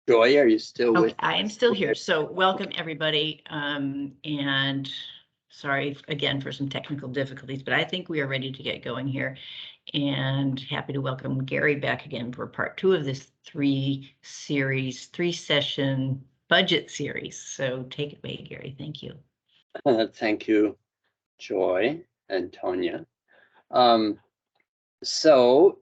Joy, are you still Okay, with? I am still here. So welcome everybody. And sorry again for some technical difficulties, but I think we are ready to get going here. And happy to welcome Gary back again for part 2 of this 3-session budget series. So take it away, Gary. Thank you. Thank you, Joy and Tonya. So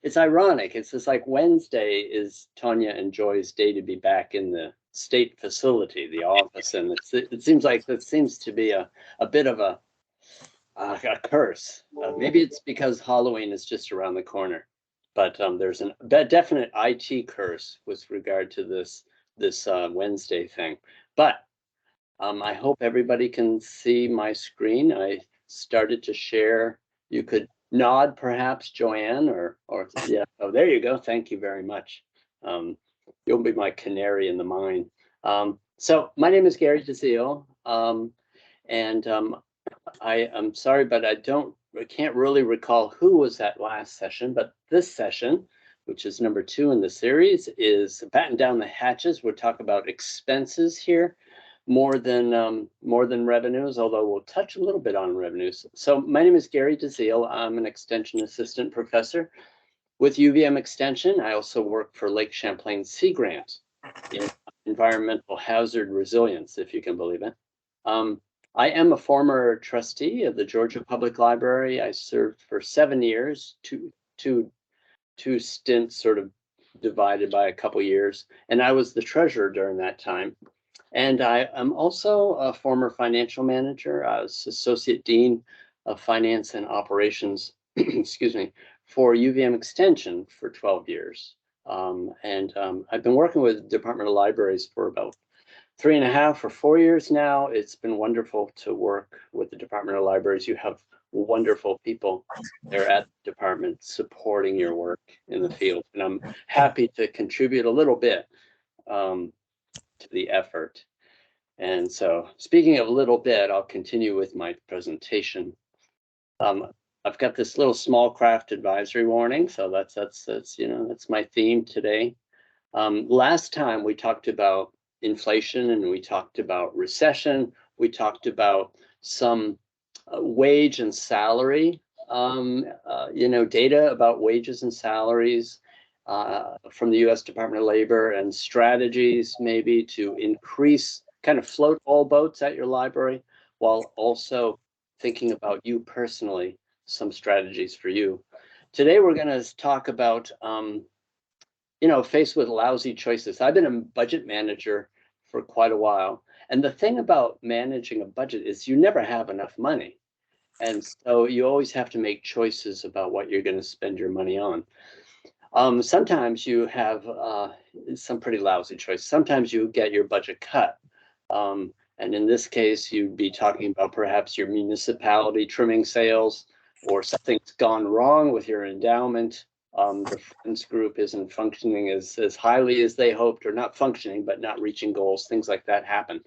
it's ironic. It's just like Wednesday is Tonya and Joy's day to be back in the state facility, the office, and it seems like that seems to be a bit of a curse. Maybe it's because Halloween is just around the corner, but there's a definite IT curse with regard to this Wednesday thing. But I hope everybody can see my screen. I started to share. You could nod, perhaps, Joanne, or yeah. Oh, there you go. Thank you very much. You'll be my canary in the mine. So my name is Gary DeZiel, and I'm sorry, but I can't really recall who was at last session. But this session, which is number 2 in the series, is batten down the hatches. We'll talk about expenses here more than revenues, although we'll touch a little bit on revenues. So my name is Gary DeZiel. I'm an extension assistant professor with UVM Extension. I also work for Lake Champlain Sea Grant in environmental hazard resilience, if you can believe it. I am a former trustee of the Georgia Public Library. I served for 7 years, two stints sort of divided by a couple years, and I was the treasurer during that time. And I am also a former financial manager. I was associate dean of finance and operations, excuse me, for UVM Extension for 12 years. I've been working with the Department of Libraries for about 3.5 or 4 years now. It's been wonderful to work with the Department of Libraries. You have wonderful people there at the department supporting your work in the field. And I'm happy to contribute a little bit to the effort. And so, speaking of a little bit, I'll continue with my presentation. I've got this little small craft advisory warning, so that's my theme today. Last time we talked about inflation and we talked about recession. We talked about some wage and salary, data about wages and salaries from the U.S. Department of Labor, and strategies maybe to increase, kind of float all boats at your library, while also thinking about you personally, some strategies for you. Today we're going to talk about, faced with lousy choices. I've been a budget manager for quite a while, and the thing about managing a budget is you never have enough money. And so you always have to make choices about what you're going to spend your money on. Sometimes you have some pretty lousy choices. Sometimes you get your budget cut. And in this case, you'd be talking about perhaps your municipality trimming sales, or something's gone wrong with your endowment. The Friends group isn't functioning as highly as they hoped, or not functioning, but not reaching goals. Things like that happen.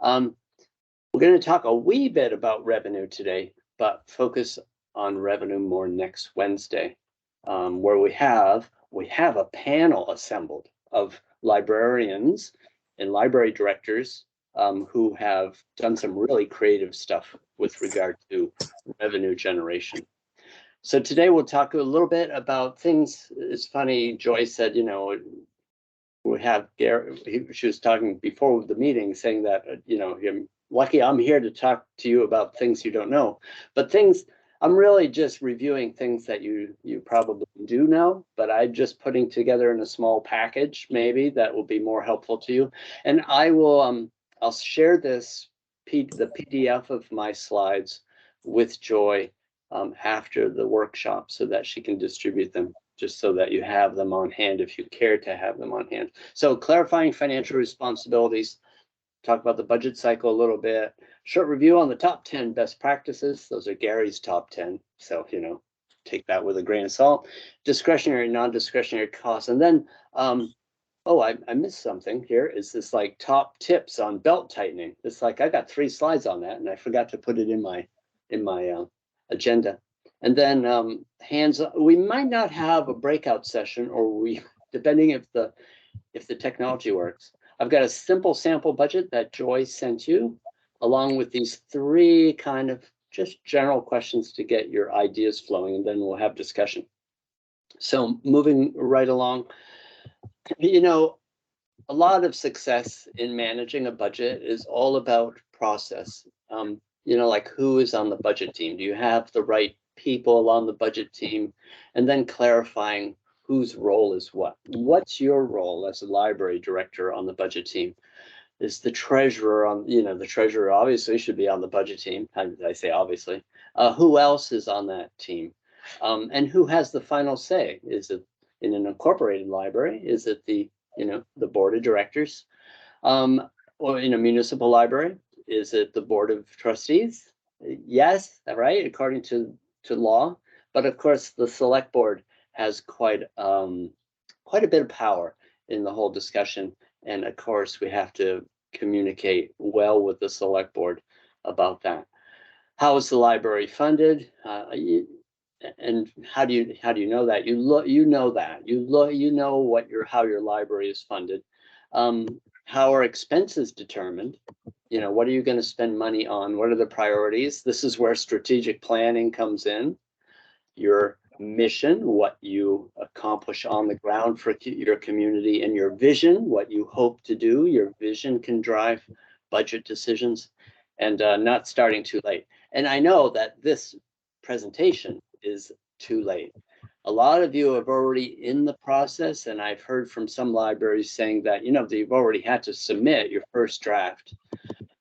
We're going to talk a wee bit about revenue today, but focus on revenue more next Wednesday, where we have a panel assembled of librarians and library directors who have done some really creative stuff with regard to revenue generation. So today we'll talk a little bit about things. It's funny, Joy said, we have Gary, she was talking before the meeting, saying that, lucky I'm here to talk to you about things you don't know, but I'm really just reviewing things that you probably do know, but I'm just putting together in a small package, maybe that will be more helpful to you. And I'll share the PDF of my slides with Joy after the workshop, so that she can distribute them, just so that you have them on hand if you care to have them on hand. So clarifying financial responsibilities, talk about the budget cycle a little bit, short review on the top 10 best practices. Those are Gary's top 10. So, take that with a grain of salt. Discretionary, non-discretionary costs. And then, I missed something here. Is this like top tips on belt tightening? It's like, I got 3 slides on that and I forgot to put it in my agenda. And then we might not have a breakout session, or depending if the if the technology works. I've got a simple sample budget that Joy sent you, along with these 3 kind of just general questions to get your ideas flowing, and then we'll have discussion. So moving right along, you know, a lot of success in managing a budget is all about process. You know, like who is on the budget team? Do you have the right people on the budget team? And then clarifying whose role is what. What's your role as a library director on the budget team? Is the treasurer on, you know, the treasurer obviously should be on the budget team. How did I say obviously? Who else is on that team? And who has the final say? Is it in an incorporated library? Is it the, you know, the board of directors? Or in a municipal library? Is it the board of trustees? Yes, right, according to law. But of course, the select board has quite a bit of power in the whole discussion. And of course, we have to communicate well with the select board about that. How is the library funded? And how do you know that? You know that. You know what how your library is funded. How are expenses determined? You know, what are you going to spend money on? What are the priorities? This is where strategic planning comes in. Your mission, what you accomplish on the ground for your community, and your vision, what you hope to do. Your vision can drive budget decisions, and not starting too late. And I know that this presentation is too late. A lot of you are already in the process, and I've heard from some libraries saying that, you know, you've already had to submit your first draft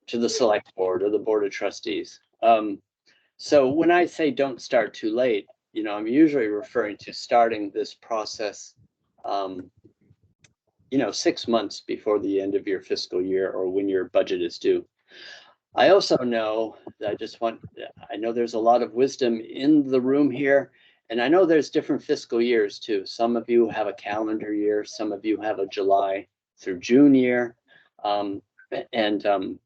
to the select board or the board of trustees. So when I say don't start too late, you know, I'm usually referring to starting this process, you know, 6 months before the end of your fiscal year or when your budget is due. I also know that I know there's a lot of wisdom in the room here, and I know there's different fiscal years too. Some of you have a calendar year, some of you have a July through June year, and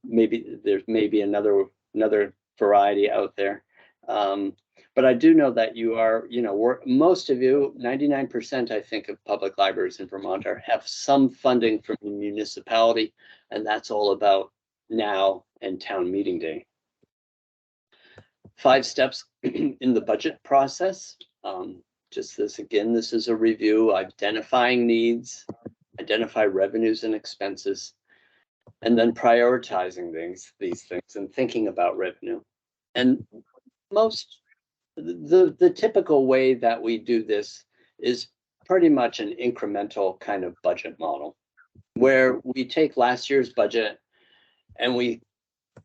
maybe there's another variety out there. But I do know that you are, you know, most of you, 99%, I think, of public libraries in Vermont have some funding from the municipality, and that's all about now and town meeting day. 5 steps in the budget process. Just this again, this is a review, identifying needs, identify revenues and expenses, and then prioritizing these things and thinking about revenue. And the typical way that we do this is pretty much an incremental kind of budget model, where we take last year's budget and we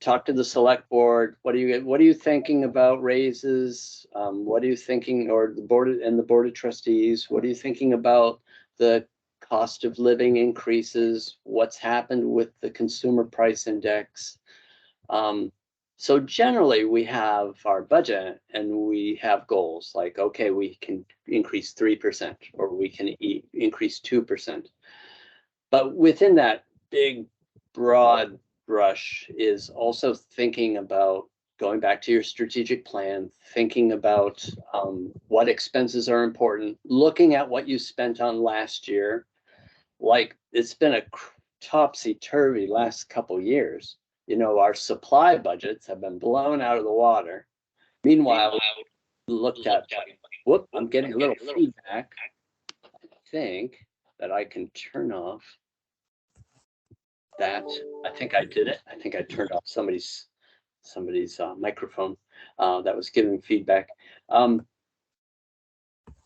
talk to the select board. What are you thinking about raises? What are you thinking, or the board of trustees? What are you thinking about the cost of living increases? What's happened with the consumer price index? So generally we have our budget and we have goals like, okay, we can increase 3% or we can increase 2%. But within that big, broad brush is also thinking about going back to your strategic plan, thinking about what expenses are important, looking at what you spent on last year. Like, it's been a topsy-turvy last couple years. You know, our supply budgets have been blown out of the water. Meanwhile, looked at, whoop, I'm getting a little feedback. I think that I can turn off that. I think I did it. I think I turned off somebody's microphone that was giving feedback.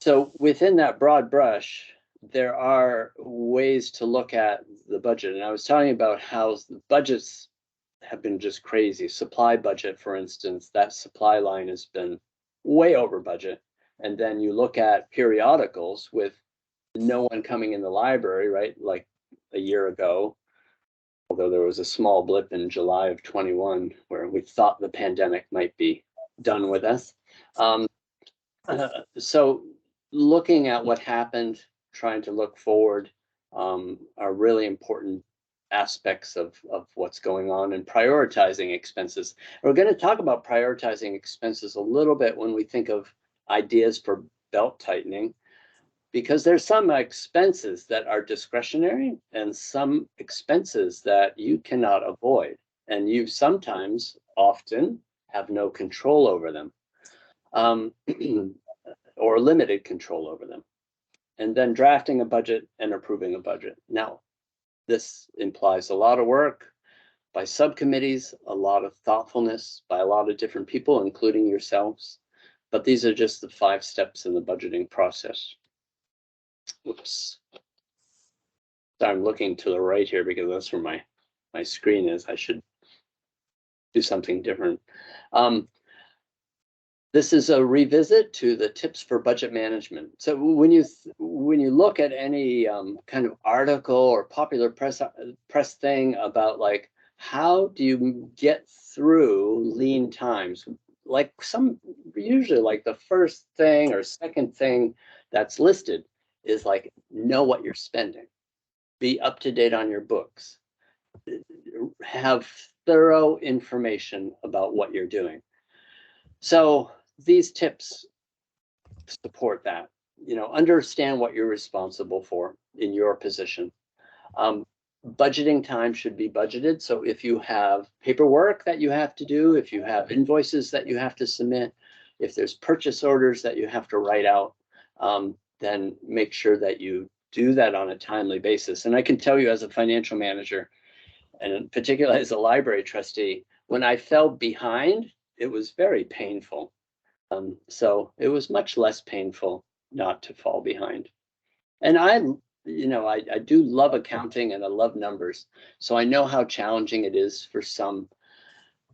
So within that broad brush, there are ways to look at the budget. And I was talking about how the budgets have been just crazy. Supply budget, for instance, that supply line has been way over budget. And then you look at periodicals with no one coming in the library, right? Like a year ago, although there was a small blip in July of 21 where we thought the pandemic might be done with us. So looking at what happened, trying to look forward, are really important aspects of what's going on, and prioritizing expenses. We're going to talk about prioritizing expenses a little bit when we think of ideas for belt tightening. because there's some expenses that are discretionary and some expenses that you cannot avoid. And you sometimes, often, have no control over them, or limited control over them. And then drafting a budget and approving a budget. Now, this implies a lot of work by subcommittees, a lot of thoughtfulness by a lot of different people, including yourselves. But these are just the 5 steps in the budgeting process. Whoops. So I'm looking to the right here because that's where my screen is. I should do something different. This is a revisit to the tips for budget management. So when you look at any kind of article or popular press thing about like how do you get through lean times, like usually like the first thing or second thing that's listed is like know what you're spending, be up to date on your books, have thorough information about what you're doing. So these tips support that. Understand what you're responsible for in your position. Budgeting time should be budgeted. So if you have paperwork that you have to do, if you have invoices that you have to submit, if there's purchase orders that you have to write out, then make sure that you do that on a timely basis. And I can tell you as a financial manager, and particularly as a library trustee, when I fell behind, it was very painful. So it was much less painful not to fall behind. And I do love accounting and I love numbers. So I know how challenging it is for some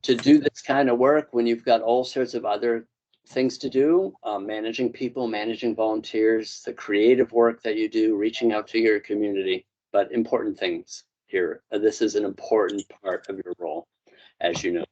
to do this kind of work when you've got all sorts of other things to do, managing people, managing volunteers, the creative work that you do, reaching out to your community, but important things here. This is an important part of your role, as you know.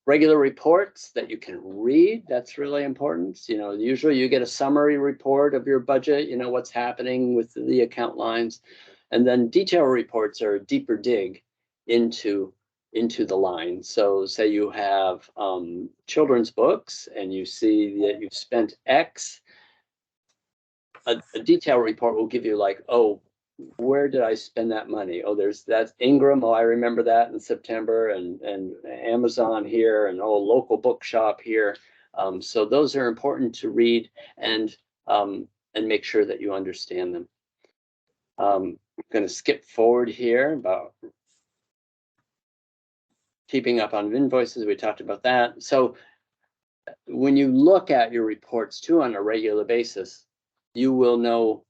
Regular reports that you can read, that's really important. Usually you get a summary report of your budget, what's happening with the account lines. And then detail reports are a deeper dig into the line. So say you have children's books and you see that you've spent X, a detail report will give you like, oh, where did I spend that money? Oh, that's Ingram. Oh, I remember that in September, and Amazon here, and local bookshop here. So those are important to read and make sure that you understand them. I'm going to skip forward here about keeping up on invoices. We talked about that. So when you look at your reports too on a regular basis, you will know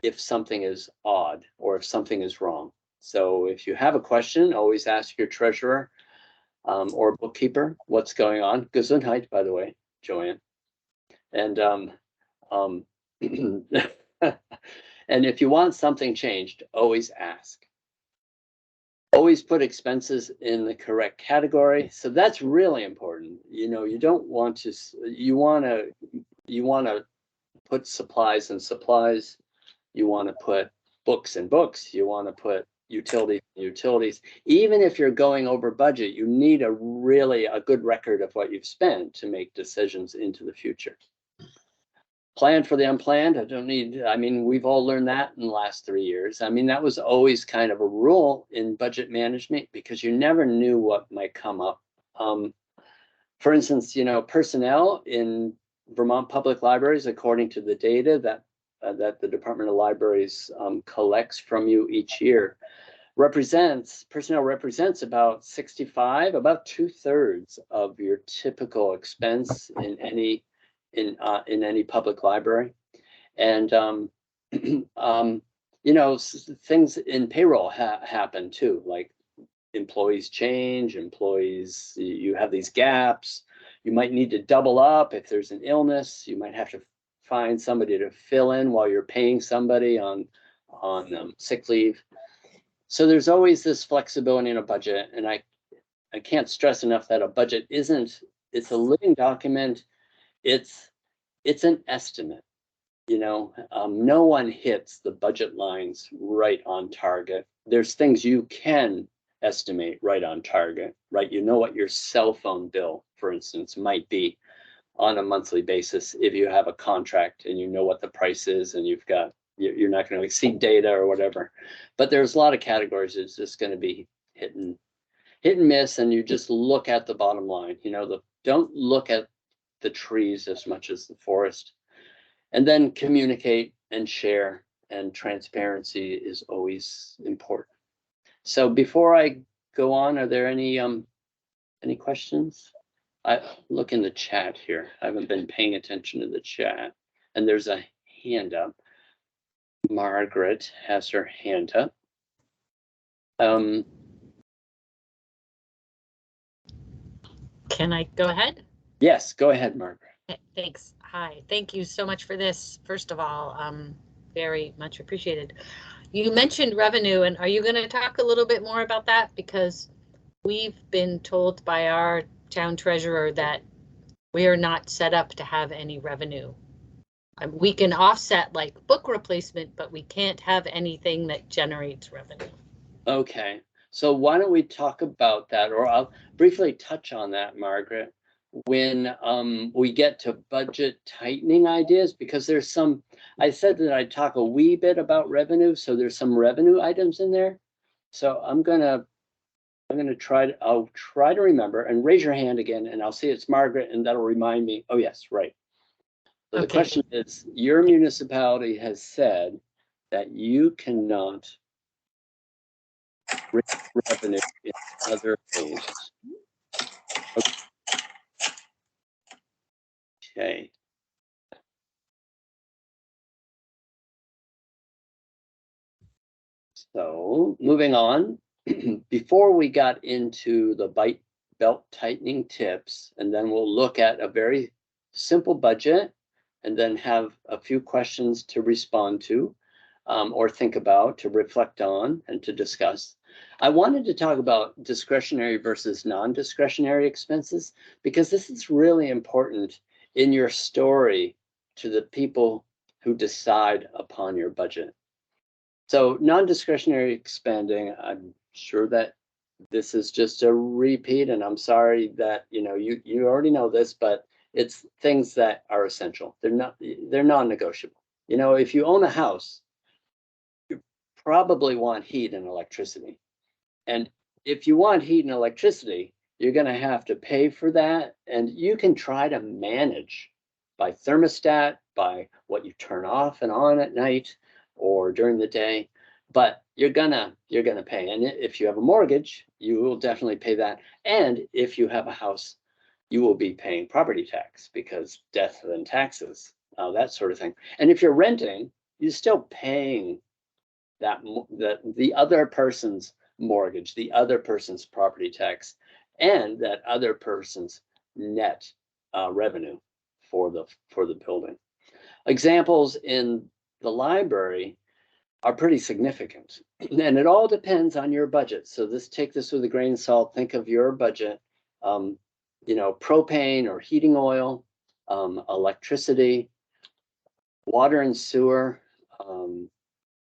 if something is odd or if something is wrong. So if you have a question, always ask your treasurer or bookkeeper what's going on. Gesundheit, by the way, Joanne. And and if you want something changed, always ask. Always put expenses in the correct category. So that's really important. You don't want to. You want to put supplies in supplies. You want to put books in books. You want to put utilities in utilities. Even if you're going over budget, you need a good record of what you've spent to make decisions into the future. Plan for the unplanned. We've all learned that in the last 3 years. That was always kind of a rule in budget management because you never knew what might come up. For instance, personnel in Vermont Public Libraries, according to the data that the Department of Libraries collects from you each year, personnel represents about 65, about 2/3 of your typical expense in any public library. And things in payroll happen too, like employees change, you have these gaps. You might need to double up if there's an illness. You might have to find somebody to fill in while you're paying somebody on sick leave. So there's always this flexibility in a budget, and I can't stress enough that a budget it's a living document. It's an estimate. No one hits the budget lines right on target. There's things you can estimate right on target, right? What your cell phone bill, for instance, might be. on a monthly basis if you have a contract and you know what the price is and you're not going to exceed data or whatever. But there's a lot of categories it's just going to be hit and miss, and you just look at the bottom line. Don't look at the trees as much as the forest. And then communicate and share, and transparency is always important. So before I go on, are there any questions? I look in the chat here. I haven't been paying attention to the chat. And there's a hand up. Margaret has her hand up. Can I go ahead? Yes, go ahead, Margaret. Thanks. Hi, thank you so much for this. First of all, very much appreciated. You mentioned revenue, and are you going to talk a little bit more about that? Because we've been told by our town treasurer that we are not set up to have any revenue. We can offset like book replacement, but we can't have anything that generates revenue. Okay, so why don't we talk about that, or I'll briefly touch on that, Margaret, when we get to budget tightening ideas, because there's some, I said that I'd talk a wee bit about revenue, so there's some revenue items in there. So I'll try to remember, and raise your hand again, and I'll see it's Margaret, and that'll remind me. Oh yes, right. So the question is, your municipality has said that you cannot raise revenue in other ways. Okay. So moving on, before we got into the belt tightening tips, and then we'll look at a very simple budget and then have a few questions to respond to, or think about, to reflect on, and to discuss. I wanted to talk about discretionary versus non-discretionary expenses, because this is really important in your story to the people who decide upon your budget. So non-discretionary spending, I'm sure that this is just a repeat, and I'm sorry that you already know this, but it's things that are essential. They're non-negotiable. If you own a house, you probably want heat and electricity. And if you want heat and electricity, you're going to have to pay for that. And you can try to manage by thermostat, by what you turn off and on at night or during the day, but you're gonna pay. And if you have a mortgage, you will definitely pay that. And if you have a house, you will be paying property tax, because death and taxes, that sort of thing. And if you're renting, you're still paying the other person's mortgage, the other person's property tax, and that other person's net revenue for the building. Examples in the library are pretty significant, and it all depends on your budget. So take this with a grain of salt. Think of your budget. Propane or heating oil, electricity, water and sewer.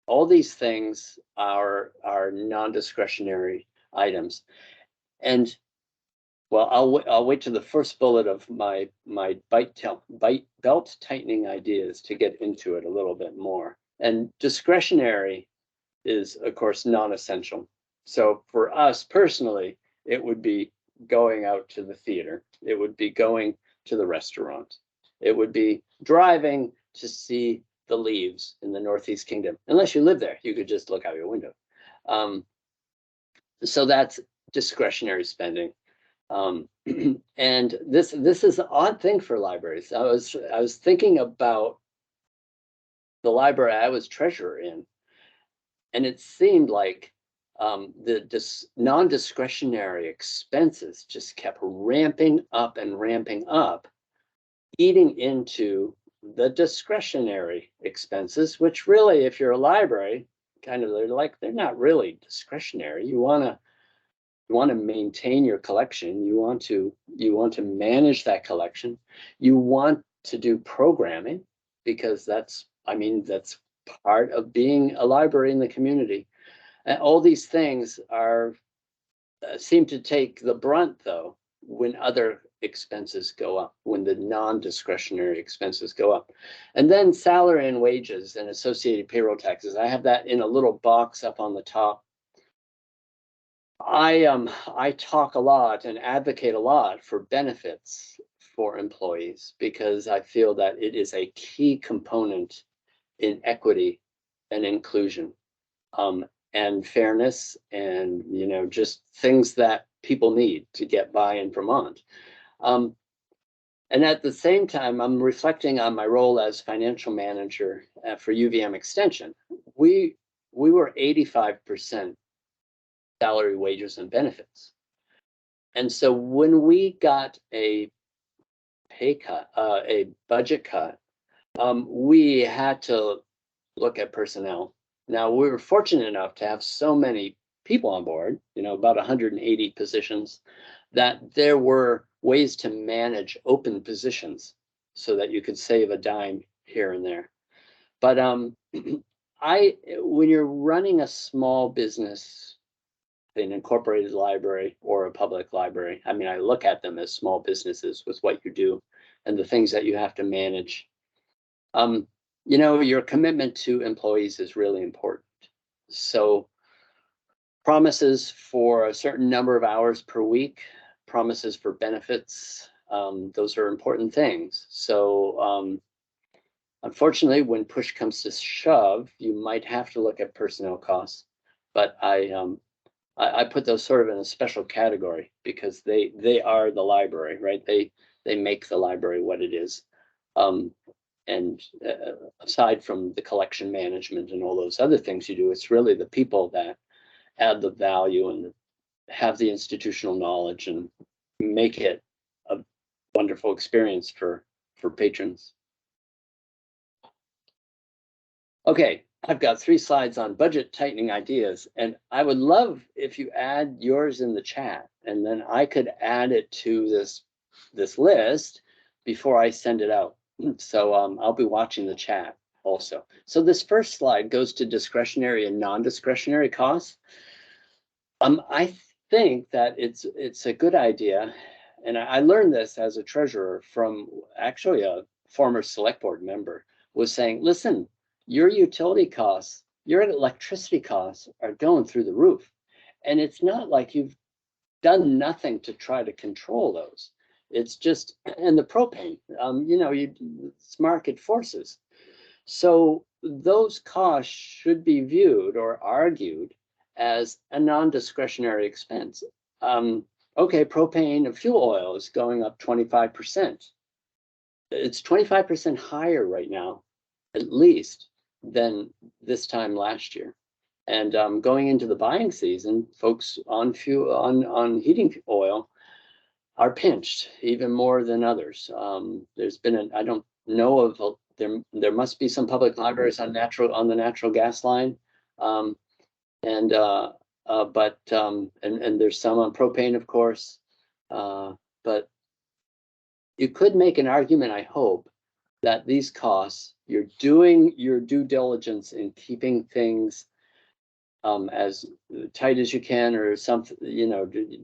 All these things are non-discretionary items. And well, I'll wait to the first bullet of my belt tightening ideas to get into it a little bit more. And discretionary is, of course, non-essential. So for us personally, it would be going out to the theater. It would be going to the restaurant. It would be driving to see the leaves in the Northeast Kingdom. Unless you live there, you could just look out your window. So that's discretionary spending. And this is an odd thing for libraries. I was thinking about the library I was treasurer in, and it seemed like the non-discretionary expenses just kept ramping up and ramping up, eating into the discretionary expenses, which really, if you're a library, they're not really discretionary. You want to maintain your collection. You want to manage that collection. You want to do programming, because that's part of being a library in the community. And all these things seem to take the brunt, though, when other expenses go up, when the non-discretionary expenses go up. And then salary and wages and associated payroll taxes. I have that in a little box up on the top. I talk a lot and advocate a lot for benefits for employees because I feel that it is a key component in equity and inclusion, and fairness, and just things that people need to get by in Vermont. And at the same time, I'm reflecting on my role as financial manager for UVM Extension. We were 85% salary, wages, and benefits. And so when we got a pay cut, a budget cut, we had to look at personnel. Now, we were fortunate enough to have so many people on board, about 180 positions, that there were ways to manage open positions so that you could save a dime here and there. But when you're running a small business, an incorporated library or a public library, I mean, I look at them as small businesses with what you do and the things that you have to manage. Your commitment to employees is really important. So promises for a certain number of hours per week, promises for benefits, those are important things. So unfortunately, when push comes to shove, you might have to look at personnel costs, but I put those sort of in a special category because they are the library, right? They make the library what it is. And aside from the collection management and all those other things you do, it's really the people that add the value and have the institutional knowledge and make it a wonderful experience for patrons. Okay, I've got 3 slides on budget tightening ideas, and I would love if you add yours in the chat, and then I could add it to this list before I send it out. So I'll be watching the chat also. So this first slide goes to discretionary and non-discretionary costs. I think that it's a good idea, and I learned this as a treasurer from actually a former select board member, was saying, listen, your utility costs, your electricity costs are going through the roof. And it's not like you've done nothing to try to control those. It's just, and the propane, it's market forces. So those costs should be viewed or argued as a non-discretionary expense. Okay, propane and fuel oil is going up 25%. It's 25% higher right now, at least, than this time last year. And going into the buying season, folks on on heating oil are pinched even more than others. There's been I don't know of there must be some public libraries on the natural gas line, and there's some on propane, of course. But you could make an argument, I hope, that these costs, you're doing your due diligence in keeping things as tight as you can, or something,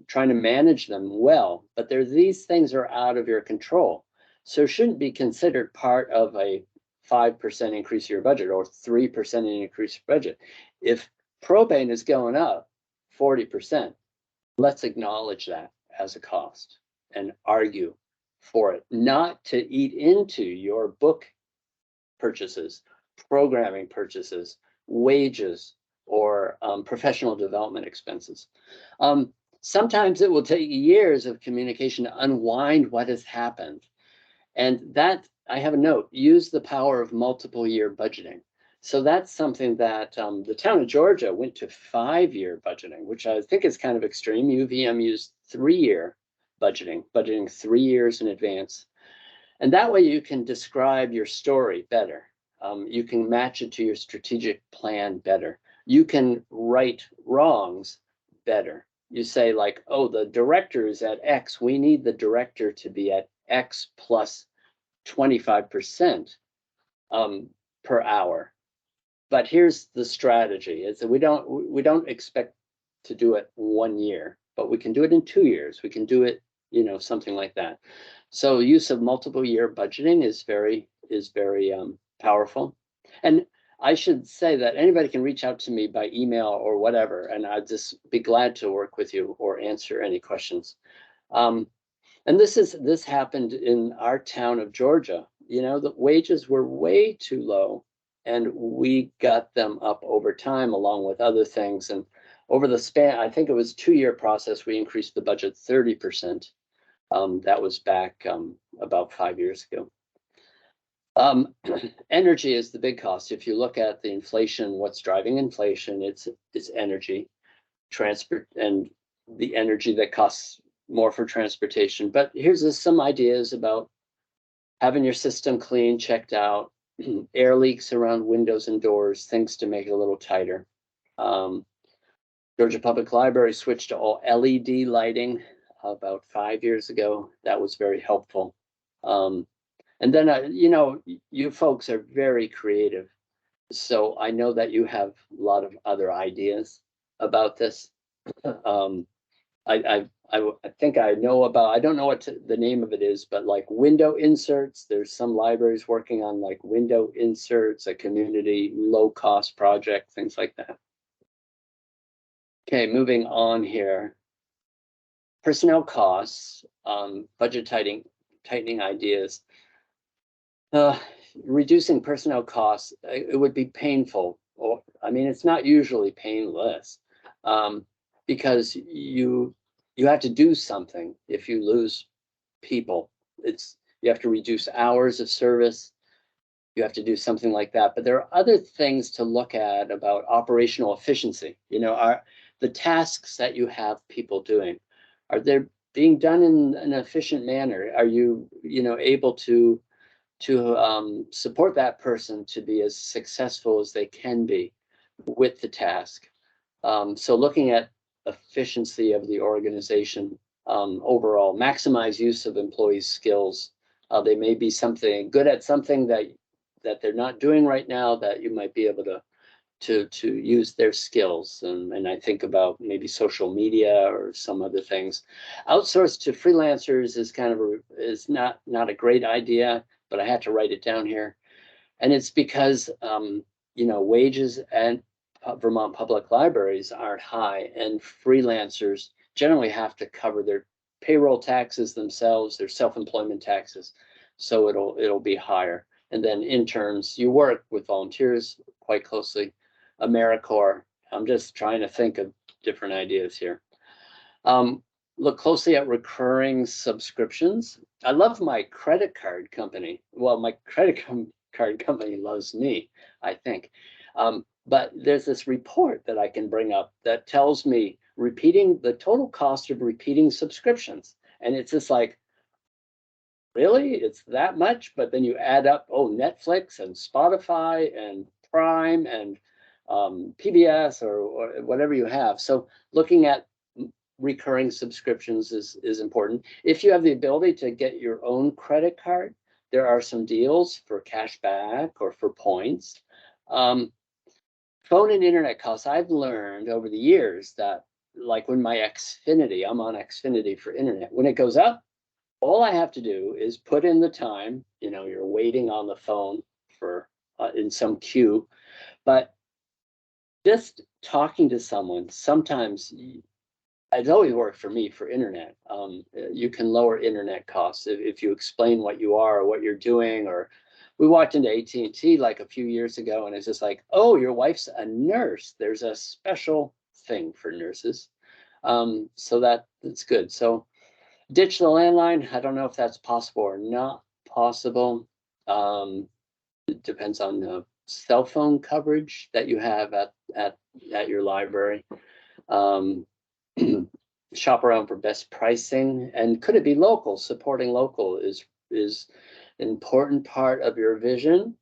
trying to manage them well, but these things are out of your control. So shouldn't be considered part of a 5% increase to your budget or 3% increase to budget. If propane is going up 40%, let's acknowledge that as a cost and argue for it, not to eat into your book purchases, programming purchases, wages, or professional development expenses. Sometimes it will take years of communication to unwind what has happened. And that, I have a note, use the power of multiple year budgeting. So that's something that the town of Georgia went to 5-year budgeting, which I think is kind of extreme. UVM used 3-year budgeting 3 years in advance. And that way you can describe your story better. You can match it to your strategic plan better. You can right wrongs better. You say like, oh, the director is at X. We need the director to be at X plus 25% per hour. But here's the strategy: is that we don't expect to do it 1 year, but we can do it in 2 years. We can do it something like that. So use of multiple year budgeting is very powerful. And I should say that anybody can reach out to me by email or whatever, and I'd just be glad to work with you or answer any questions. And this happened in our town of Georgia. The wages were way too low, and we got them up over time along with other things. And over the span, I think it was 2-year process, we increased the budget 30%. That was back about 5 years ago. Energy is the big cost. If you look at the inflation, what's driving inflation, it's energy, transport, and the energy that costs more for transportation. But here's some ideas about having your system clean, checked out, air leaks around windows and doors, things to make it a little tighter. Georgia Public Library switched to all LED lighting about 5 years ago. That was very helpful. And then, you folks are very creative. So I know that you have a lot of other ideas about this. I think I know about, I don't know what the name of it is, but like window inserts, there's some libraries working on like window inserts, a community low-cost project, things like that. Okay, moving on here. Personnel costs, budget tightening ideas. Reducing personnel costs, it would be painful. Or, I mean, it's not usually painless, because you have to do something. If you lose people, you have to reduce hours of service. You have to do something like that. But there are other things to look at about operational efficiency. Are the tasks that you have people doing, are they being done in an efficient manner? Are you able to support that person to be as successful as they can be with the task? So looking at efficiency of the organization overall, maximize use of employees' skills. They may be good at something that they're not doing right now, that you might be able to use their skills. And I think about maybe social media or some other things. Outsource to freelancers is not a great idea, but I had to write it down here. And it's because wages and Vermont public libraries aren't high, and freelancers generally have to cover their payroll taxes themselves, their self-employment taxes, so it'll be higher. And then interns, you work with volunteers quite closely. AmeriCorps, I'm just trying to think of different ideas here. Look closely at recurring subscriptions. I love my credit card company. Well, my credit card company loves me, I think. But there's this report that I can bring up that tells me the total cost of repeating subscriptions. And it's just like, really? It's that much? But then you add up, Netflix and Spotify and Prime and PBS or whatever you have. So looking at recurring subscriptions is important. If you have the ability to get your own credit card, there are some deals for cash back or for points. Phone and internet costs, I've learned over the years that, like when my Xfinity, I'm on Xfinity for internet, when it goes up, all I have to do is put in the time. You're waiting on the phone for in some queue, but just talking to someone, sometimes it's always worked for me for internet. You can lower internet costs if you explain what you are or what you're doing. Or we walked into AT&T like a few years ago, and it's just like, oh, your wife's a nurse. There's a special thing for nurses. So that's good. So ditch the landline. I don't know if that's possible or not possible. It depends on the cell phone coverage that you have at your library. Shop around for best pricing, and could it be local? Supporting local is an important part of your vision,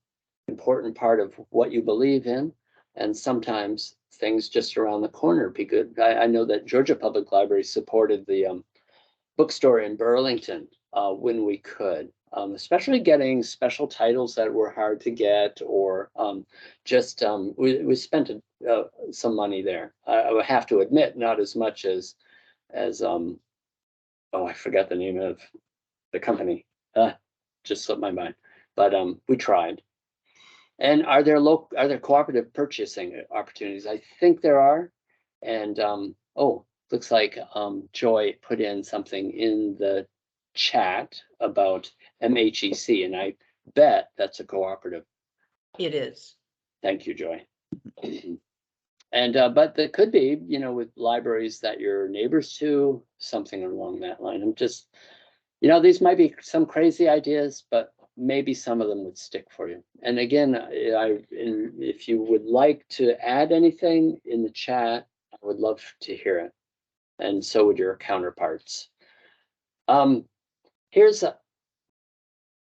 important part of what you believe in, and sometimes things just around the corner be good. I know that Georgia Public Library supported the bookstore in Burlington when we could, especially getting special titles that were hard to get, or we spent some money there. I would have to admit, not as much as oh, I forgot the name of the company. Just slipped my mind. But we tried. And are there cooperative purchasing opportunities? I think there are. And oh, looks like Joy put in something in the chat about MHEC, and I bet that's a cooperative. It is. Thank you, Joy. And but there could be, you know, with libraries that you're neighbors to, something along that line. I'm just, you know, these might be some crazy ideas, but maybe some of them would stick for you. And again, if you would like to add anything in the chat, I would love to hear it. And so would your counterparts.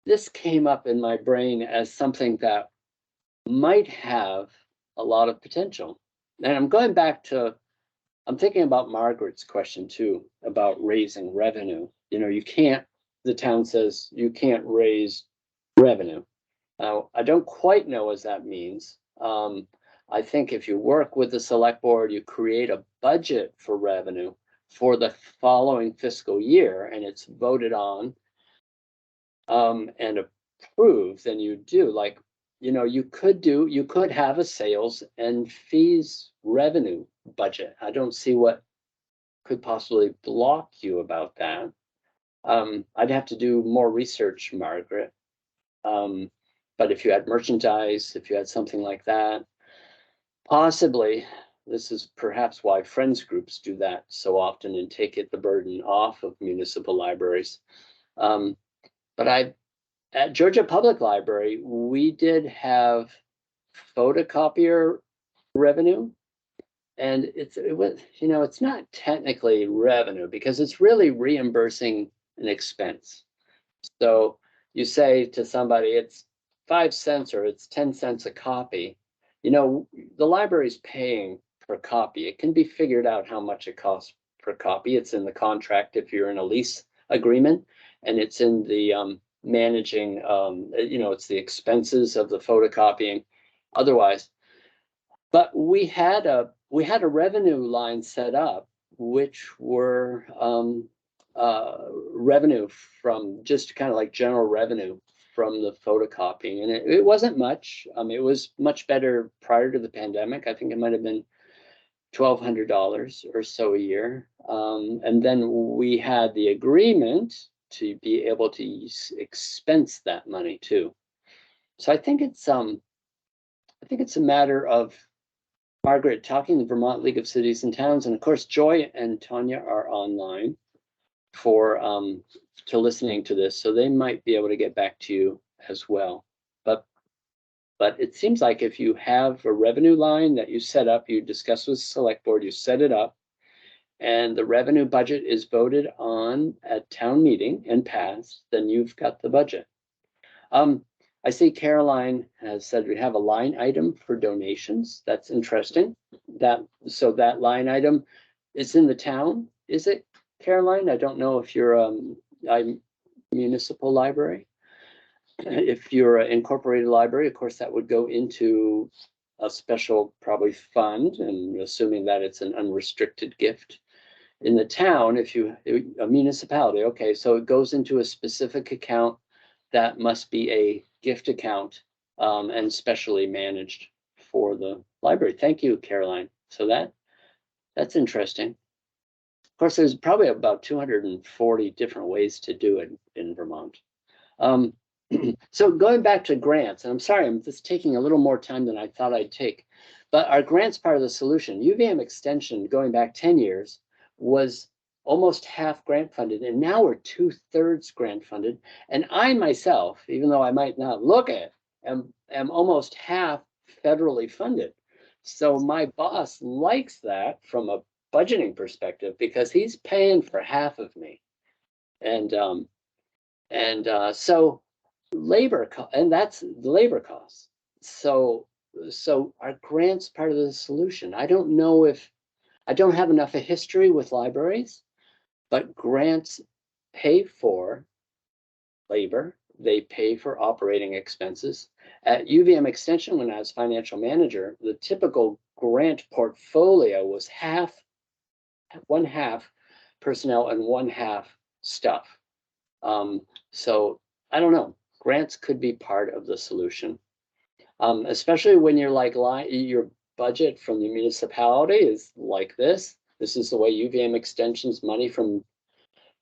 This came up in my brain as something that might have a lot of potential. And I'm going back to, I'm thinking about Margaret's question too, about raising revenue. You know, the town says you can't raise revenue. Now, I don't quite know what that means. I think if you work with the select board, you create a budget for revenue for the following fiscal year, and it's voted on and approved, then you do, like, you know, you could have a sales and fees revenue budget. I don't see what could possibly block you about that. I'd have to do more research, Margaret. But if you had merchandise, if you had something like that, possibly, this is perhaps why friends groups do that so often and take the burden off of municipal libraries. But at Georgia Public Library, we did have photocopier revenue, and it was, you know, it's not technically revenue because it's really reimbursing an expense. So you say to somebody, it's 5 cents or it's 10 cents a copy. You know, the library's paying per copy. It can be figured out how much it costs per copy. It's in the contract if you're in a lease agreement, and it's in the managing, you know, it's the expenses of the photocopying otherwise. But we had a revenue line set up, which were revenue from just kind of like general revenue from the photocopying. And it wasn't much. It was much better prior to the pandemic. I think it might have been $1,200 or so a year. And then we had the agreement to be able to expense that money too. So I think it's a matter of, Margaret, talking to the Vermont League of Cities and Towns, and of course Joy and Tanya are online for to listening to this, so they might be able to get back to you as well. But it seems like if you have a revenue line that you set up, you discuss with the select board, you set it up, and the revenue budget is voted on at town meeting and passed, then you've got the budget. I see Caroline has said we have a line item for donations. That's interesting. So that line item is in the town, is it, Caroline? I don't know if you're a municipal library. If you're an incorporated library, of course, that would go into a special probably fund, and assuming that it's an unrestricted gift. In the town, if you a municipality, okay, so it goes into a specific account that must be a gift account and specially managed for the library. Thank you, Caroline. So that's interesting. Of course, there's probably about 240 different ways to do it in Vermont. So going back to grants, and I'm sorry, I'm just taking a little more time than I thought I'd take, but our grants part of the solution, UVM extension going back 10 years was almost half grant funded, and now we're 2/3 grant funded. And I myself, even though I might not look at, am almost half federally funded. So my boss likes that from a budgeting perspective because he's paying for half of me. And so and that's the labor costs. So our grants part of the solution. I don't know if I don't have enough of history with libraries, but grants pay for labor, they pay for operating expenses. At UVM Extension, when I was financial manager, the typical grant portfolio was one half personnel and one half stuff. So I don't know, grants could be part of the solution. Especially when you're like your budget from the municipality is like this. This is the way UVM extensions money from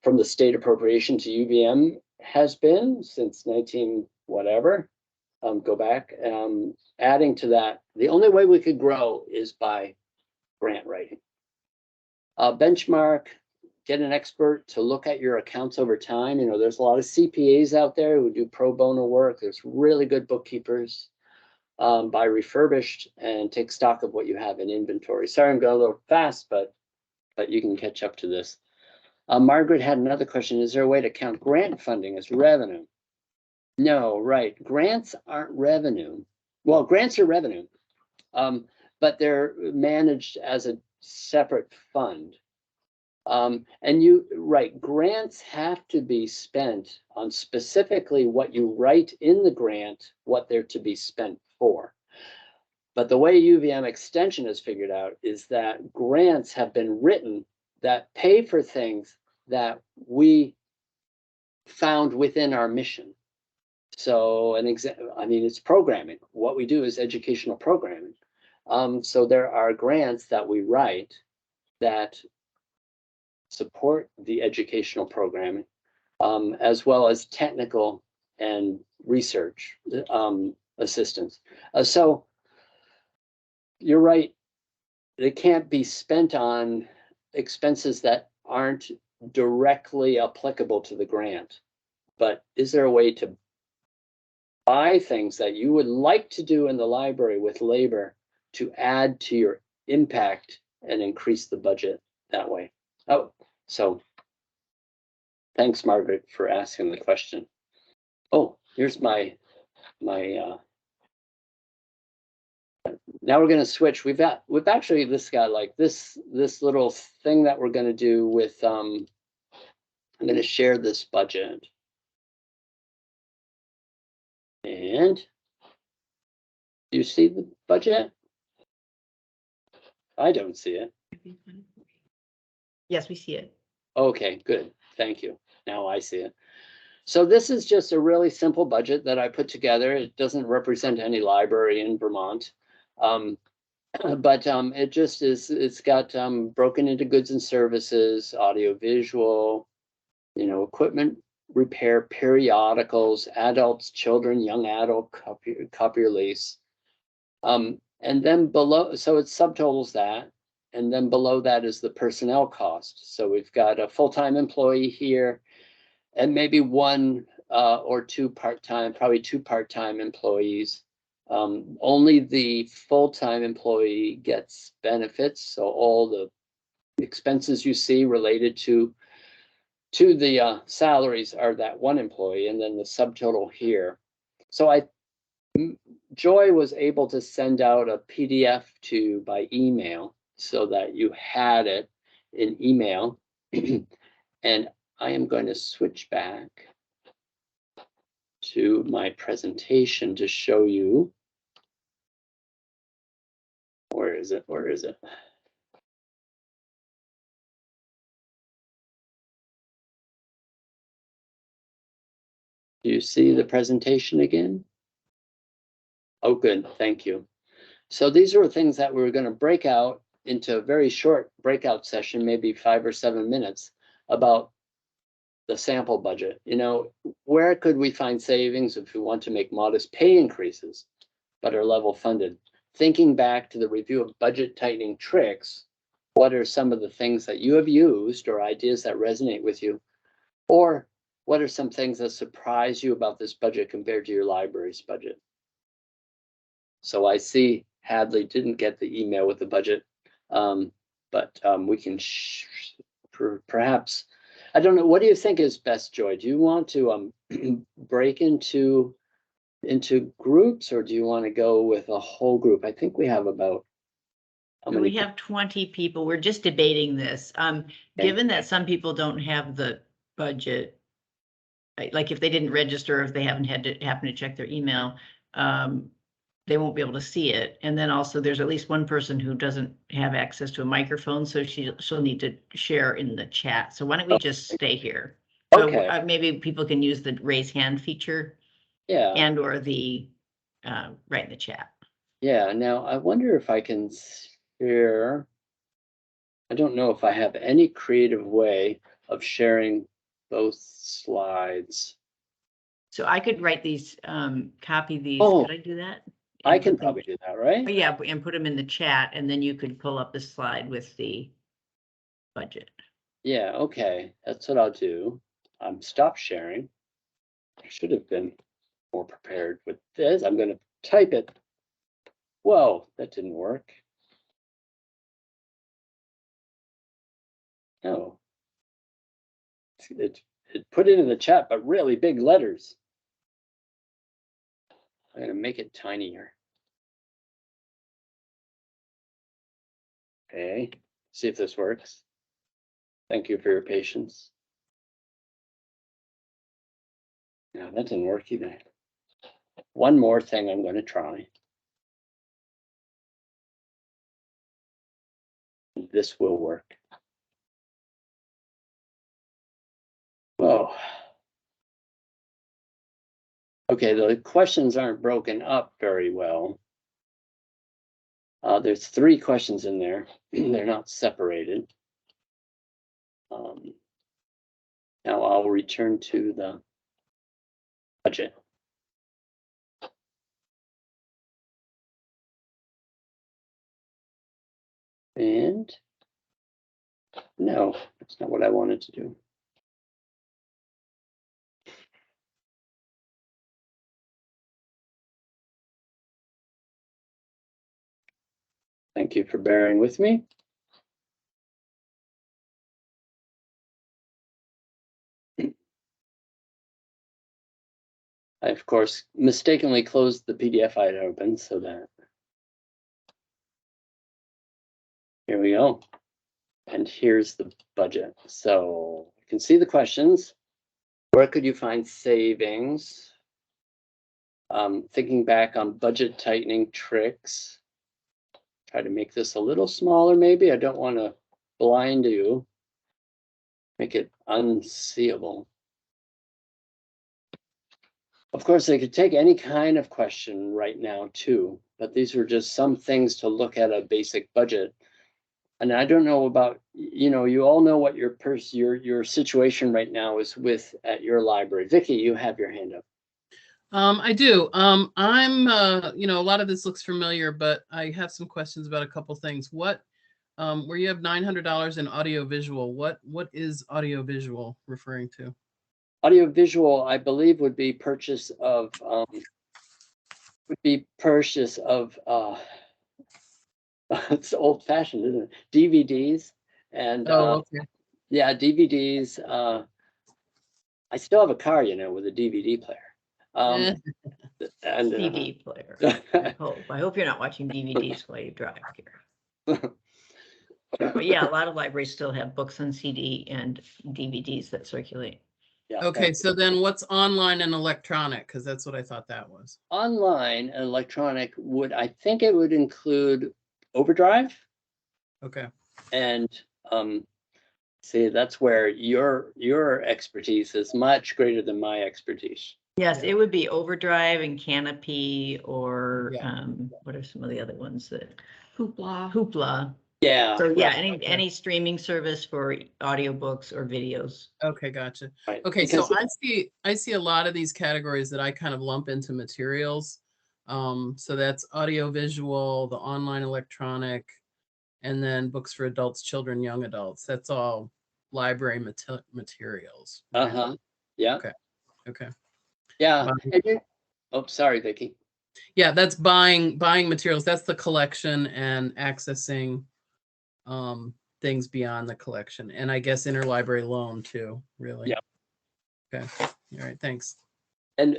the state appropriation to UVM has been since 19 whatever. Go back. Adding to that, the only way we could grow is by grant writing. Benchmark, get an expert to look at your accounts over time. You know, there's a lot of CPAs out there who do pro bono work. There's really good bookkeepers. Buy refurbished and take stock of what you have in inventory. Sorry, I'm going a little fast, but you can catch up to this. Margaret had another question. Is there a way to count grant funding as revenue? No, right. Grants aren't revenue. Well, grants are revenue, but they're managed as a separate fund. And right, grants have to be spent on specifically what you write in the grant, what they're to be spent for. But the way UVM extension is figured out is that grants have been written that pay for things that we found within our mission. So an example, I mean, it's programming. What we do is educational programming. So there are grants that we write that support the educational programming, as well as technical and research assistance. So you're right, they can't be spent on expenses that aren't directly applicable to the grant. But is there a way to buy things that you would like to do in the library with labor to add to your impact and increase the budget that way? Oh, so thanks, Margaret, for asking the question. Oh, here's my now we're going to switch. We've actually got like this little thing that we're going to do with I'm going to share this budget. And do you see the budget? I don't see it. Yes, we see it. Okay, good. Thank you. Now I see it. So this is just a really simple budget that I put together. It doesn't represent any library in Vermont. But it just is, it's got broken into goods and services, audio visual, equipment repair, periodicals, adults, children, young adult, copier lease. And then below, so it subtotals that. And then below that is the personnel cost. So we've got a full-time employee here and maybe one or two part-time, probably two part-time employees. Only the full-time employee gets benefits. So all the expenses you see related to the salaries are that one employee, and then the subtotal here. So Joy was able to send out a PDF to you by email so that you had it in email. And I am going to switch back to my presentation to show you. Where is it? Where is it? Do you see the presentation again? Oh, good. Thank you. So these are things that we're going to break out into a very short breakout session, maybe 5 or 7 minutes, about the sample budget. Where could we find savings if we want to make modest pay increases, but are level funded? Thinking back to the review of budget tightening tricks, what are some of the things that you have used or ideas that resonate with you? Or what are some things that surprise you about this budget compared to your library's budget? So I see Hadley didn't get the email with the budget, but we can perhaps, I don't know, what do you think is best, Joy? Do you want to break into groups, or do you want to go with a whole group? I think we have about, how many? We have 20 people. We're just debating this. Given that some people don't have the budget, like if they didn't register, if they haven't happen to check their email, they won't be able to see it. And then also there's at least one person who doesn't have access to a microphone, so she'll need to share in the chat. So why don't we just stay here? Okay, Maybe people can use the raise hand feature yeah, and or the write in the chat. yeah. Now I wonder if I can share. I don't know if I have any creative way of sharing both slides. So I could write these, copy these. Oh, Could I do that? I And can put them- probably do that, right? Oh, yeah, and put them in the chat, and then you could pull up the slide with the budget. Yeah, okay, that's what I'll do. Stop sharing. I should have been more prepared with this. I'm gonna type it. Whoa, that didn't work. No. It put it in the chat, but really big letters. I'm gonna make it tinier. Okay, see if this works. Thank you for your patience. No, that didn't work either. One more thing I'm gonna try. This will work. Whoa. Okay, the questions aren't broken up very well. There's 3 questions in there. They're not separated. Now I'll return to the budget. And no, that's not what I wanted to do. Thank you for bearing with me. I, of course, mistakenly closed the PDF I had opened, so that. Here we go. And here's the budget. So you can see the questions. Where could you find savings? Thinking back on budget tightening tricks. Try to make this a little smaller, maybe. I don't want to blind you. Make it unseeable. Of course, they could take any kind of question right now too, but these are just some things to look at a basic budget. And I don't know about, you all know what your situation right now is with at your library. Vicki, you have your hand up. I do. I'm, a lot of this looks familiar, but I have some questions about a couple things. What, where you have $900 in audiovisual, what is audiovisual referring to? Audiovisual, I believe, would be purchase of, it's old fashioned, isn't it? DVDs and, Okay. yeah, DVDs. I still have a car, with a DVD player. And DVD player. I hope you're not watching DVDs while you drive here. But yeah, a lot of libraries still have books on CD and DVDs that circulate. yeah, Okay, so then what's online and electronic? Because that's what I thought that was. online and electronic I think it would include Overdrive. Okay. And see, that's where your expertise is much greater than my expertise. Yes, Yeah. it would be Overdrive and Canopy, or Yeah. what are some of the other ones that Hoopla. Hoopla. Yeah. So yeah, right, any streaming service for audiobooks or videos. Okay, gotcha. right. Okay, Because so I see a lot of these categories that I kind of lump into materials. So that's audio visual, the online electronic, and then books for adults, children, young adults. That's all library materials. right? Yeah. Okay. Okay. Yeah. Buying- Oh, sorry, Vicki. Yeah, that's buying materials. That's the collection and accessing things beyond the collection. And I guess interlibrary loan too, really. Yeah. Okay. All right, thanks. And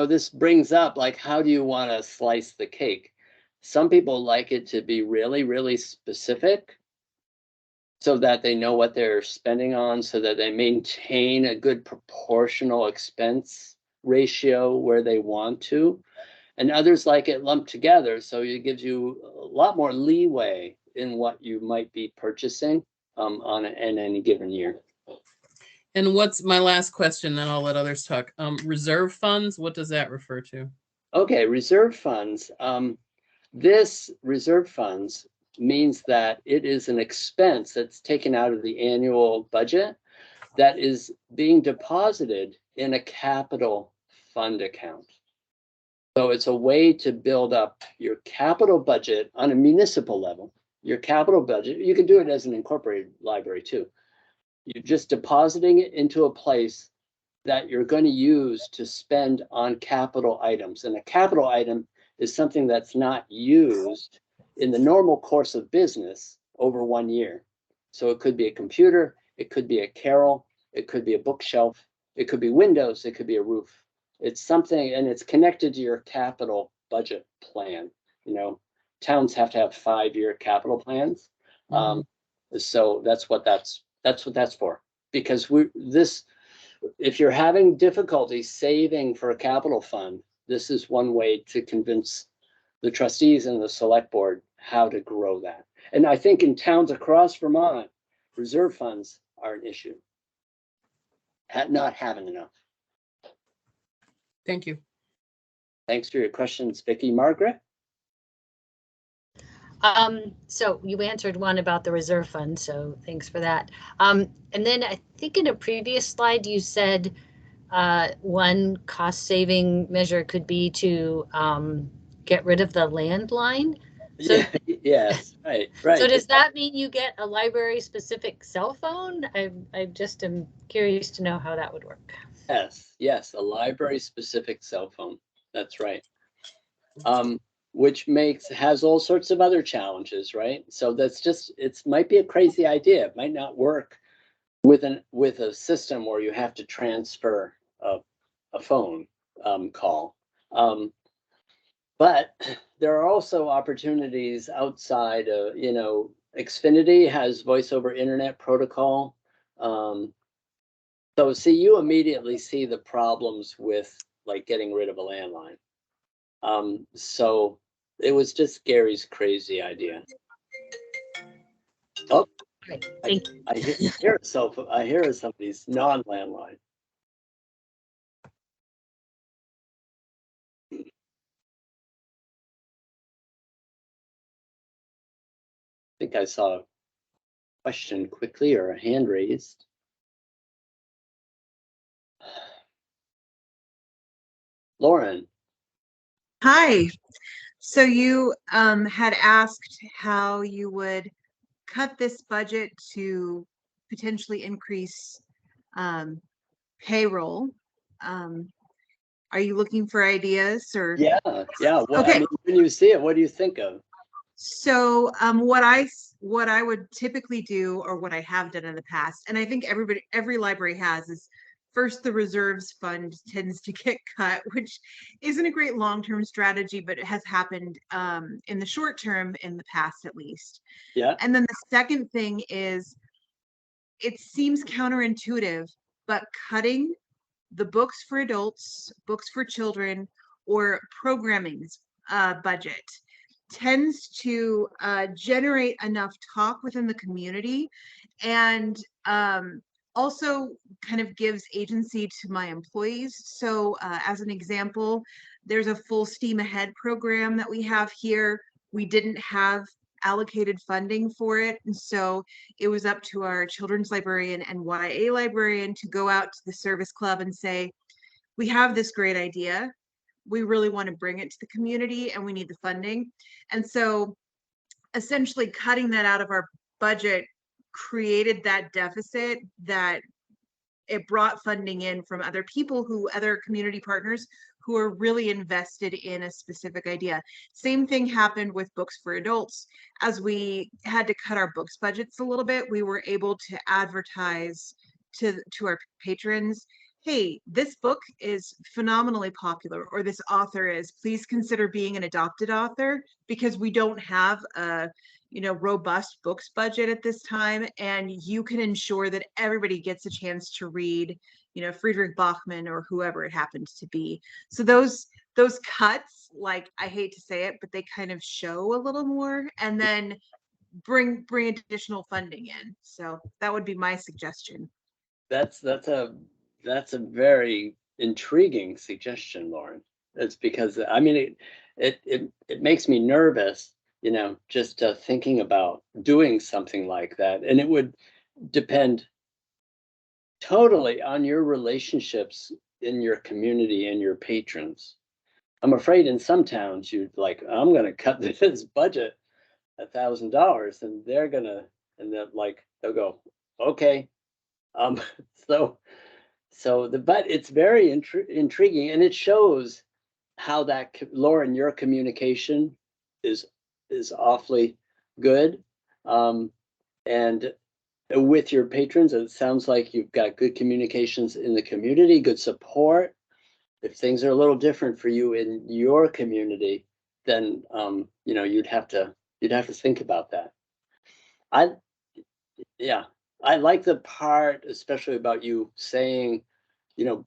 this brings up, like, how do you want to slice the cake? Some people like it to be really, really specific so that they know what they're spending on, so that they maintain a good proportional expense ratio where they want to. And others like it lumped together, so it gives you a lot more leeway in what you might be purchasing in any given year. And what's my last question, then I'll let others talk. Reserve funds, what does that refer to? Okay, reserve funds. This reserve funds means that it is an expense that's taken out of the annual budget that is being deposited in a capital fund account. So it's a way to build up your capital budget on a municipal level. Your capital budget, you can do it as an incorporated library too. You're just depositing it into a place that you're going to use to spend on capital items. And a capital item is something that's not used in the normal course of business over 1 year. So it could be a computer, it could be a carrel, it could be a bookshelf, it could be windows, it could be a roof. It's something, and it's connected to your capital budget plan. You know, towns have to have 5-year capital plans. So that's what that's for. Because if you're having difficulty saving for a capital fund, this is one way to convince the trustees and the select board how to grow that. And I think in towns across Vermont, reserve funds are an issue. Not having enough. Thank you. Thanks for your questions, Vicki. Margaret? So you answered one about the reserve fund, so thanks for that. And then I think in a previous slide you said one cost saving measure could be to get rid of the landline. So, Yeah, yes, right. So does that mean you get a library specific cell phone? I just am curious to know how that would work. Yes, a library specific cell phone. That's right. Which has all sorts of other challenges, right? So that's just, it might be a crazy idea. It might not work with a system where you have to transfer a phone call. But there are also opportunities outside of, Xfinity has voice over internet protocol. So see, you immediately see the problems with like getting rid of a landline. So it was just Gary's crazy idea. Oh, Great, thank you. I hear somebody's non-landline. I think I saw a question quickly or a hand raised. Lauren. Hi. So you had asked how you would cut this budget to potentially increase payroll. Are you looking for ideas or? Yeah. Well, okay. I mean, when you see it, what do you think of? So what I would typically do, or what I have done in the past, and I think every library has, is first the reserves fund tends to get cut, which isn't a great long-term strategy, but it has happened in the short term in the past at least. Yeah. And then the second thing is, it seems counterintuitive, but cutting the books for adults, books for children, or programming's budget tends to generate enough talk within the community, and also kind of gives agency to my employees. So as an example, there's a full steam ahead program that we have here. We didn't have allocated funding for it, and so it was up to our children's librarian and YA librarian to go out to the service club and say, we have this great idea, we really want to bring it to the community, and we need the funding. And so essentially cutting that out of our budget created that deficit, that it brought funding in from other people, other community partners who are really invested in a specific idea. Same thing happened with books for adults. As we had to cut our books budgets a little bit, we were able to advertise to our patrons, hey, this book is phenomenally popular, or this author is, please consider being an adopted author, because we don't have a robust books budget at this time, and you can ensure that everybody gets a chance to read Friedrich Bachman or whoever it happens to be. So those cuts, like, I hate to say it, but they kind of show a little more, and then bring additional funding in. So that would be my suggestion. that's a very intriguing suggestion, Lauren. It's because I mean it makes me nervous, you know, just thinking about doing something like that, and it would depend totally on your relationships in your community and your patrons. I'm afraid in some towns you'd like, I'm going to cut this budget $1,000, and they'll go, okay. Um, so but it's very intriguing, and it shows how that Lauren, your communication is awfully good, and with your patrons, it sounds like you've got good communications in the community, good support. If things are a little different for you in your community, then you know, you'd have to think about that. Yeah, I like the part, especially about you saying, you know,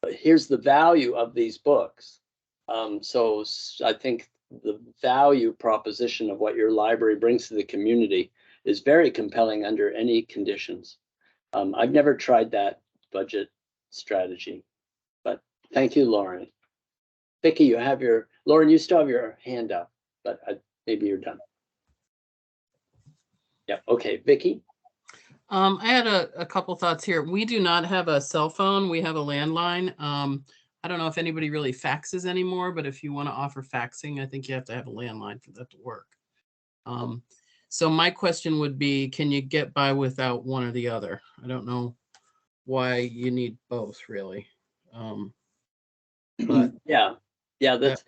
here's the value of these books. So I think the value proposition of what your library brings to the community is very compelling under any conditions. I've never tried that budget strategy, but thank you, Lauren. Vicki, Lauren, you still have your hand up, but maybe you're done. Yeah, okay, Vicki. I had a couple thoughts here. We do not have a cell phone. We have a landline. I don't know if anybody really faxes anymore, but if you want to offer faxing, I think you have to have a landline for that to work. So my question would be, can you get by without one or the other? I don't know why you need both, really. But yeah, that's,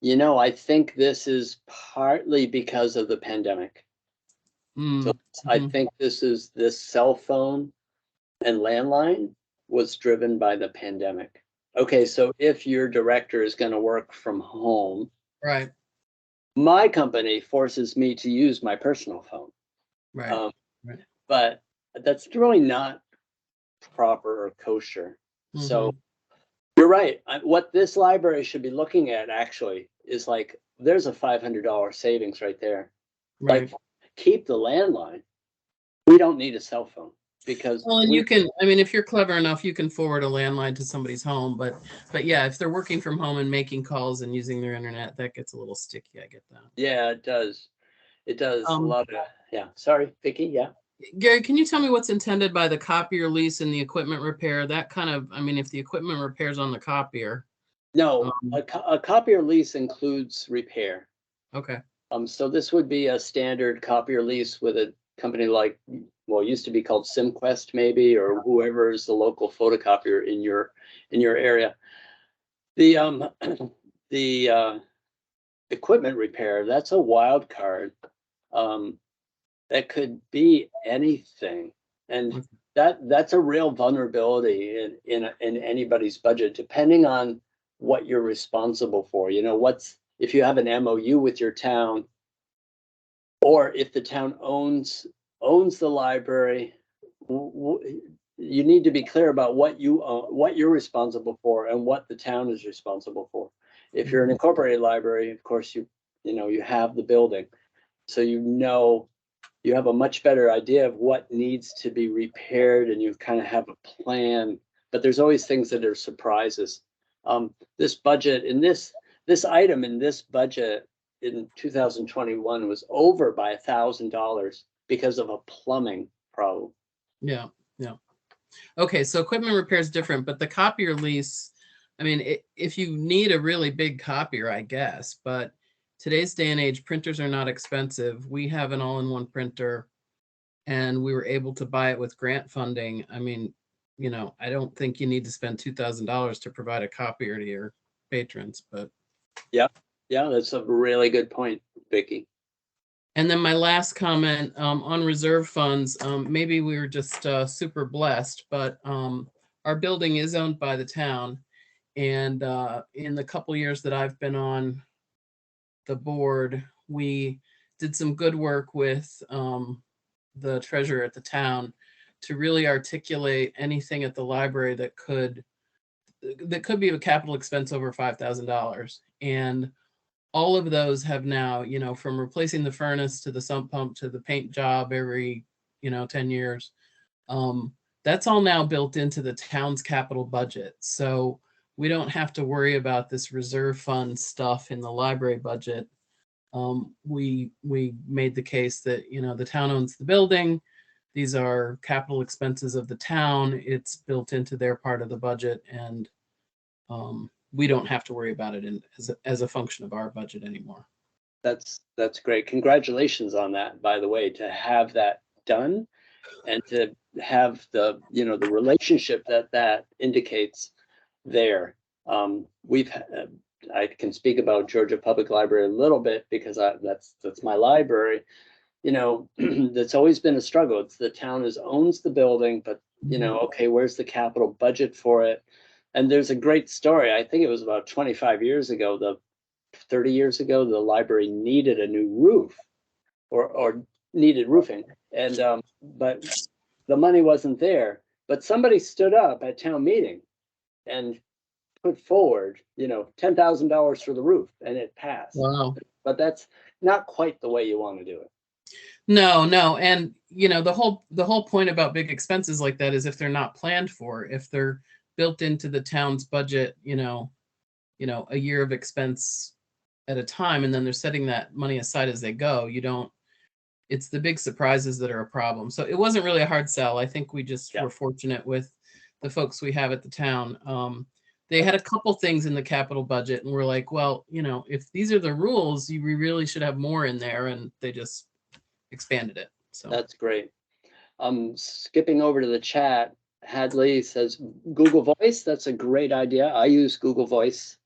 you know, I think this is partly because of the pandemic. So I think this cell phone and landline was driven by the pandemic. Okay, so if your director is going to work from home, right, my company forces me to use my personal phone. right, But that's really not proper or kosher. So you're right. What this library should be looking at actually is like, there's a $500 savings right there. right. Like, keep the landline. We don't need a cell phone because Well, and you can, I mean, if you're clever enough, you can forward a landline to somebody's home, but yeah, if they're working from home and making calls and using their internet, that gets a little sticky. I get that. Yeah, it does. It does a lot of, yeah. Sorry, Vicki. Yeah. Gary, can you tell me what's intended by the copier lease and the equipment repair? That kind of, I mean, if the equipment repairs on the copier. No, a copier lease includes repair. Okay. So this would be a standard copier lease with a company like, well, it used to be called SimQuest maybe, or whoever is the local photocopier in your area. The the equipment repair, that's a wild card. That could be anything, and that's a real vulnerability in anybody's budget, depending on what you're responsible for. You know, if you have an MOU with your town, or if the town owns the library, you need to be clear about what you're responsible for and what the town is responsible for. If you're an incorporated library, of course, you know, you have the building, so you have a much better idea of what needs to be repaired, and you kind of have a plan, but there's always things that are surprises. This budget in this item in this budget in 2021 was over by $1,000 because of a plumbing problem. Yeah. Okay, so equipment repair is different, but the copier lease, I mean, if you need a really big copier, I guess, but today's day and age, printers are not expensive. We have an all-in-one printer, and we were able to buy it with grant funding. I mean, you know, I don't think you need to spend $2,000 to provide a copier to your patrons, but. Yeah, that's a really good point, Vicki. And then my last comment on reserve funds, maybe we were just super blessed, but our building is owned by the town. And in the couple years that I've been on the board, we did some good work with the treasurer at the town to really articulate anything at the library that could be a capital expense over $5,000. And all of those have now, you know, from replacing the furnace to the sump pump to the paint job every, you know, 10 years, That's all now built into the town's capital budget. So we don't have to worry about this reserve fund stuff in the library budget. We made the case that, the town owns the building. These are capital expenses of the town. It's built into their part of the budget, and we don't have to worry about it as a function of our budget anymore. That's great. Congratulations on that, by the way, to have that done and to have the relationship that indicates there. I can speak about Georgia Public Library a little bit because that's my library. That's always been a struggle. It's the town owns the building, but okay, where's the capital budget for it? And there's a great story. I think it was about 25 years ago, 30 years ago, the library needed a new roof or needed roofing. And but the money wasn't there. But somebody stood up at town meeting and put forward, $10,000 for the roof, and it passed. Wow. But that's not quite the way you want to do it. No. And, the whole point about big expenses like that is if they're not planned for, if they're built into the town's budget, a year of expense at a time, and then they're setting that money aside as they go, it's the big surprises that are a problem. So it wasn't really a hard sell. I think we just were fortunate with the folks we have at the town. They had a couple things in the capital budget, and we're like, well, if these are the rules, we really should have more in there, and they just expanded it. So that's great. Skipping over to the chat, Hadley says Google Voice. That's a great idea. I use Google Voice.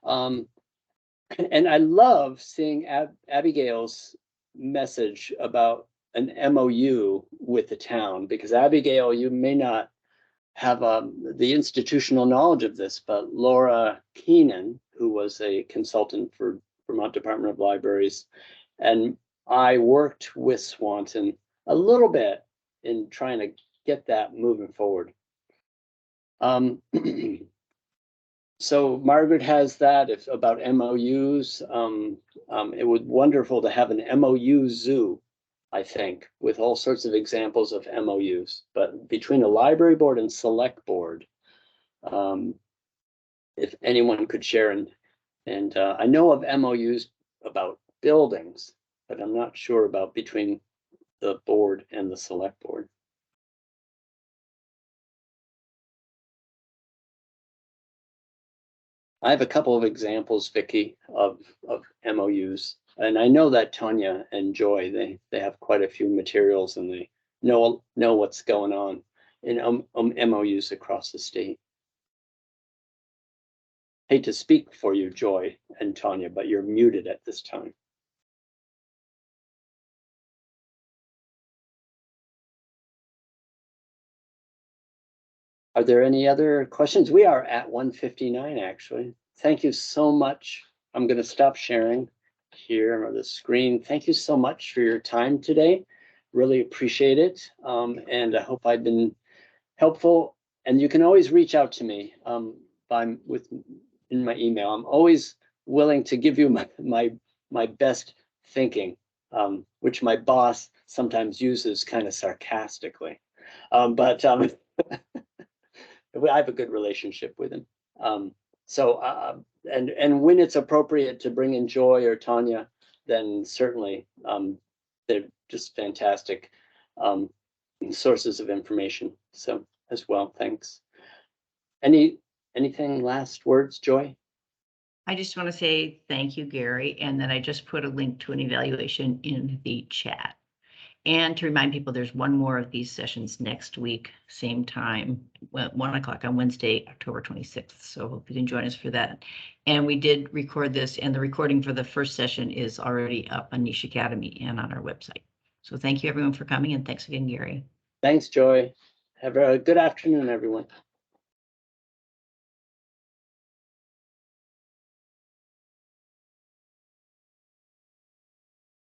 And I love seeing Abigail's message about an MOU with the town, because Abigail, you may not have the institutional knowledge of this, but Laura Keenan, who was a consultant for Vermont Department of Libraries, and I worked with Swanton a little bit in trying to get that moving forward. So Margaret has that about MOUs. It would be wonderful to have an MOU zoo, I think, with all sorts of examples of MOUs. But between a library board and select board, if anyone could share, and I know of MOUs about buildings, but I'm not sure about between the board and the select board. I have a couple of examples, Vicki, of MOUs, and I know that Tanya and Joy, they have quite a few materials, and they know what's going on in MOUs across the state. Hate to speak for you, Joy and Tanya, but you're muted at this time. Are there any other questions? We are at 1:59, actually. Thank you so much. I'm going to stop sharing here on the screen. Thank you so much for your time today. Really appreciate it. And I hope I've been helpful. And you can always reach out to me in my email. I'm always willing to give you my best thinking, which my boss sometimes uses kind of sarcastically. But I have a good relationship with him. And when it's appropriate to bring in Joy or Tanya, then certainly they're just fantastic sources of information. So as well, thanks. Anything last words, Joy? I just want to say thank you, Gary, and then I just put a link to an evaluation in the chat. And to remind people, there's one more of these sessions next week, same time, 1 o'clock on Wednesday, October 26th. So hope you can join us for that. And we did record this, and the recording for the first session is already up on Niche Academy and on our website. So thank you everyone for coming, and thanks again, Gary. Thanks, Joy. Have a good afternoon, everyone.